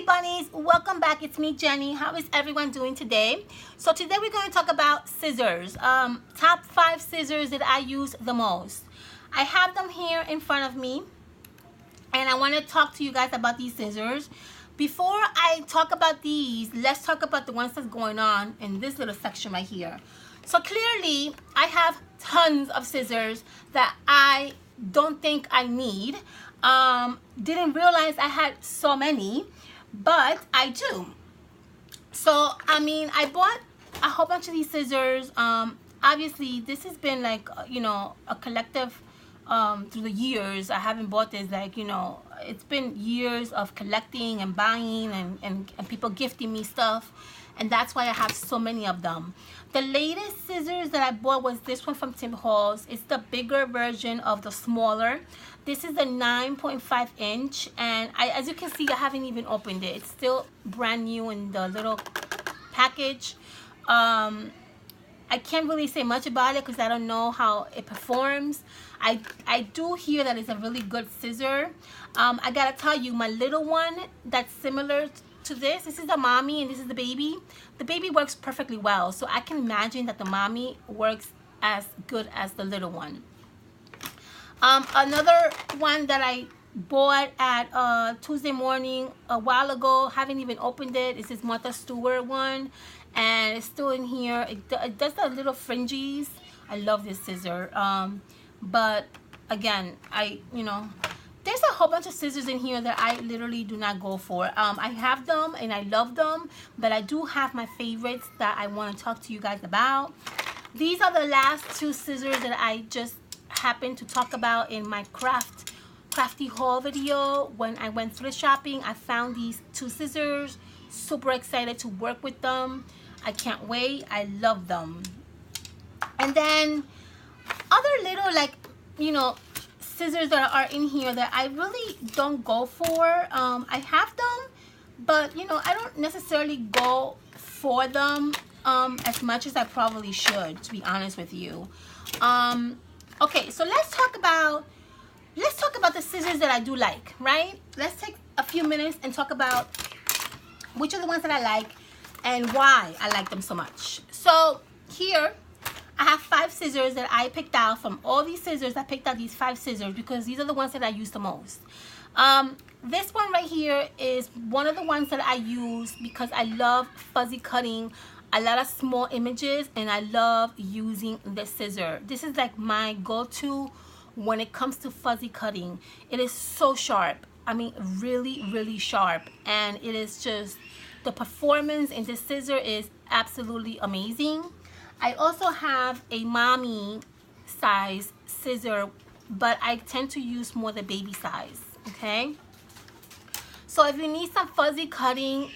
bunnies, welcome back. It's me, Jenny. How is everyone doing today? So today we're going to talk about scissors. Top 5 scissors that I use the most. I have them here in front of me, and I want to talk to you guys about these scissors. Before I talk about these, let's talk about the ones that's going on in this little section right here. So clearly, I have tons of scissors that I don't think I need. Didn't realize I had so many, but I do. So I mean, I bought a whole bunch of these scissors. Obviously this has been like, you know, a collective through the years. I haven't bought this, like, you know, it's been years of collecting and buying and people gifting me stuff, and that's why I have so many of them. The latest scissors that I bought was this one from Tim Hortons. It's the bigger version of the smaller. This is the 9.5 inch, and as you can see, I haven't even opened it. It's still brand new in the little package. I can't really say much about it because I don't know how it performs. I do hear that it's a really good scissor. I gotta tell you, my little one that's similar to this is the mommy and this is the baby. The baby works perfectly well, so I can imagine that the mommy works as good as the little one. Another one that I bought at Tuesday morning a while ago, haven't even opened it. It's this Martha Stewart one, and it's still in here. It does the little fringes. I love this scissor. But again, you know, there's a whole bunch of scissors in here that I literally do not go for. I have them and I love them, but I do have my favorites that I want to talk to you guys about. These are the last 2 scissors that I just happened to talk about in my crafty haul video. When I went thrift shopping, I found these 2 scissors. Super excited to work with them. I can't wait. I love them. And then other little, like, you know, scissors that are in here that I really don't go for. I have them, but you know, I don't necessarily go for them as much as I probably should, to be honest with you. Okay, so let's talk about the scissors that I do like, right? Let's take a few minutes and talk about which are the ones that I like and why I like them so much. So here I have 5 scissors that I picked out. From all these scissors, I picked out these 5 scissors because these are the ones that I use the most. This one right here is one of the ones that I use because I love fuzzy cutting a lot of small images, and I love using this scissor. This is like my go-to when it comes to fuzzy cutting. It is so sharp. I mean, really sharp, and it is just, the performance in this scissor is absolutely amazing. I also have a mommy size scissor, but I tend to use more the baby size, okay? So if you need some fuzzy cutting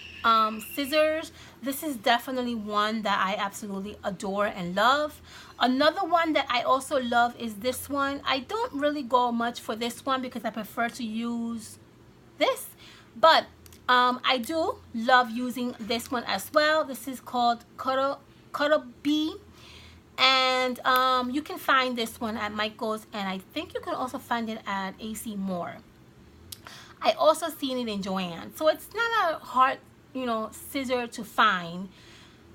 scissors, this is definitely one that I absolutely adore and love. Another one that I also love is this one. I don't really go much for this one because I prefer to use this, but I do love using this one as well. This is called Cuddle Bee, and you can find this one at Michael's, and I think you can also find it at AC Moore. I also seen it in Joann, so it's not a hard, you know, scissor to find.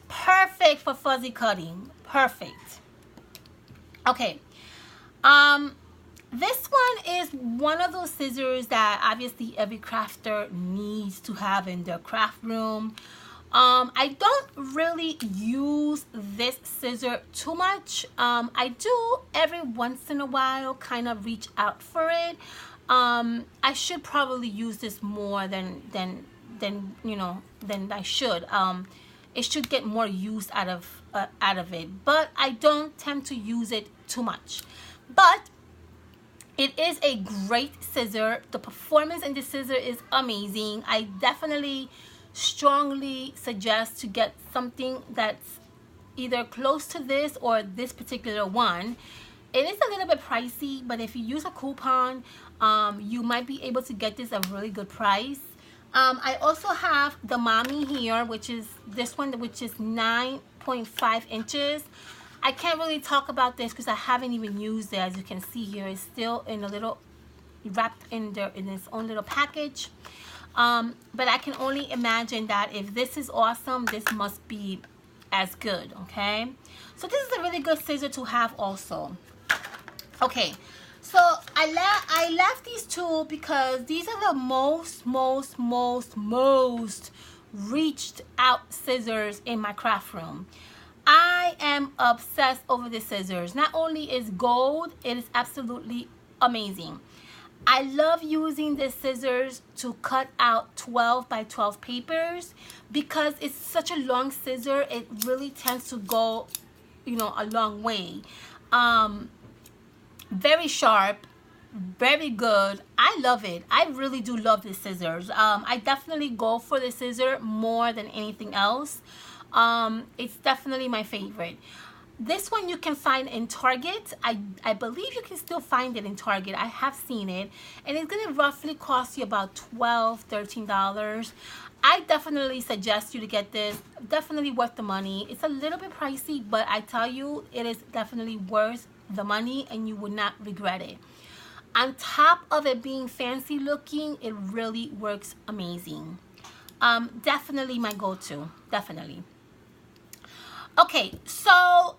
Perfect for fuzzy cutting. Perfect. Okay. This one is one of those scissors that obviously every crafter needs to have in their craft room. I don't really use this scissor too much. I do every once in a while kind of reach out for it. I should probably use this more than you know, than I should. It should get more use out of it, but I don't tend to use it too much. But it is a great scissor. The performance in this scissor is amazing. I definitely strongly suggest to get something that's either close to this or this particular one. It is a little bit pricey, but if you use a coupon, you might be able to get this at a really good price. I also have the mommy here, which is this one, which is 9.5 inches. I can't really talk about this because I haven't even used it. As you can see here, it's still in a little wrapped in its own little package. But I can only imagine that if this is awesome, this must be as good, okay? So this is a really good scissor to have also. Okay, so I left these two because these are the most reached out scissors in my craft room. I am obsessed over the scissors. Not only is gold, it is absolutely amazing. I love using the scissors to cut out 12 by 12 papers because it's such a long scissor. It really tends to go, you know, a long way. Very sharp, very good. I love it. I really do love the scissors. I definitely go for the scissor more than anything else. It's definitely my favorite. This one you can find in Target. I believe you can still find it in Target. I have seen it, and it's gonna roughly cost you about $12–13. I definitely suggest you to get this. Definitely worth the money. It's a little bit pricey, but I tell you, it is definitely worth the money, and you would not regret it. On top of it being fancy looking, it really works amazing. Definitely my go-to. Definitely. Okay, so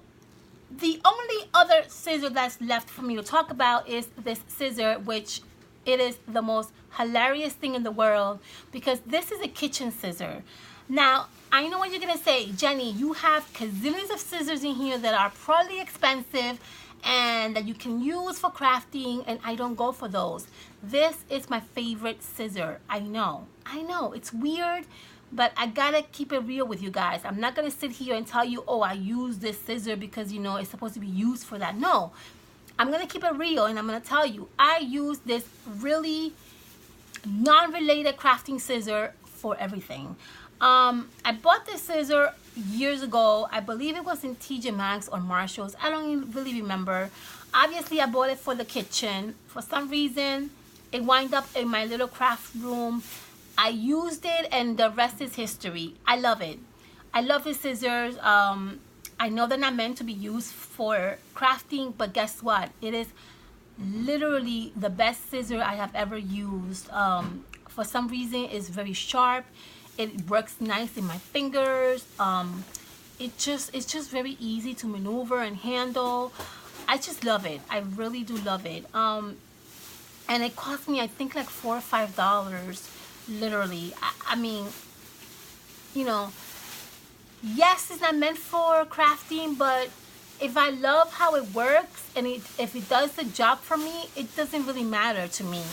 the only other scissor that's left for me to talk about is this scissor, which it is the most hilarious thing in the world because this is a kitchen scissor. Now, I know what you're gonna say, Jenny, you have gazillions of scissors in here that are probably expensive and that you can use for crafting, and I don't go for those. This is my favorite scissor. I know, it's weird, but I gotta keep it real with you guys. I'm not gonna sit here and tell you, oh, I use this scissor because, you know, it's supposed to be used for that. No, I'm gonna keep it real, and I'm gonna tell you, I use this really non-related crafting scissor for everything. I bought this scissor years ago. I believe it was in TJ Maxx or Marshall's. I don't even really remember. Obviously, I bought it for the kitchen. For some reason, it wound up in my little craft room. I used it, and the rest is history. I love it. I love the scissors. I know they're not meant to be used for crafting, but guess what? It is literally the best scissor I have ever used. For some reason, it's very sharp. It works nice in my fingers. It's just very easy to maneuver and handle. I just love it. I really do love it. And it cost me, I think, like $4 or $5. Literally. I mean, you know, yes, it's not meant for crafting, but if I love how it works and if it does the job for me, it doesn't really matter to me.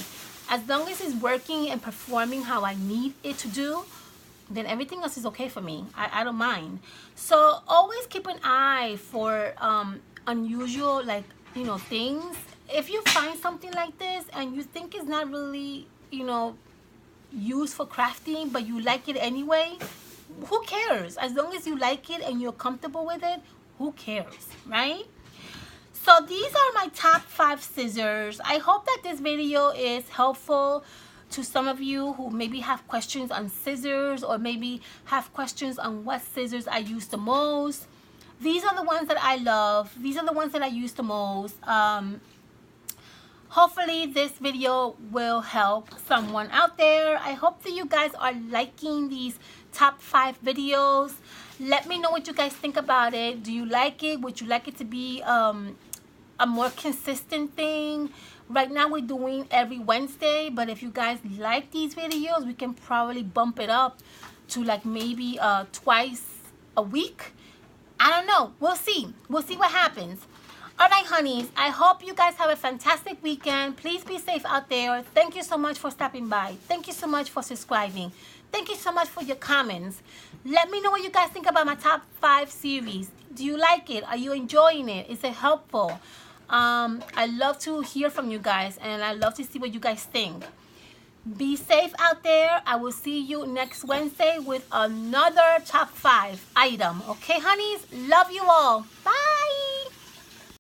As long as it's working and performing how I need it to do, then everything else is okay for me. I don't mind. So always keep an eye for unusual, like, you know, things. If you find something like this and you think it's not really, you know, used for crafting, but you like it anyway, who cares? As long as you like it and you're comfortable with it, who cares, right? So these are my top 5 scissors. I hope that this video is helpful to some of you who maybe have questions on scissors, or maybe have questions on what scissors I use the most. These are the ones that I love. These are the ones that I use the most. Hopefully this video will help someone out there. I hope that you guys are liking these top 5 videos. Let me know what you guys think about it. Do you like it? Would you like it to be a more consistent thing? Right now we're doing every Wednesday, but if you guys like these videos, we can probably bump it up to like maybe twice a week. I don't know. We'll see. We'll see what happens. All right, honeys, I hope you guys have a fantastic weekend. Please be safe out there. Thank you so much for stopping by. Thank you so much for subscribing. Thank you so much for your comments. Let me know what you guys think about my top 5 series. Do you like it? Are you enjoying it? Is it helpful? I love to hear from you guys, and I love to see what you guys think. Be safe out there. I will see you next Wednesday with another top 5 item. Okay, honeys? Love you all. Bye.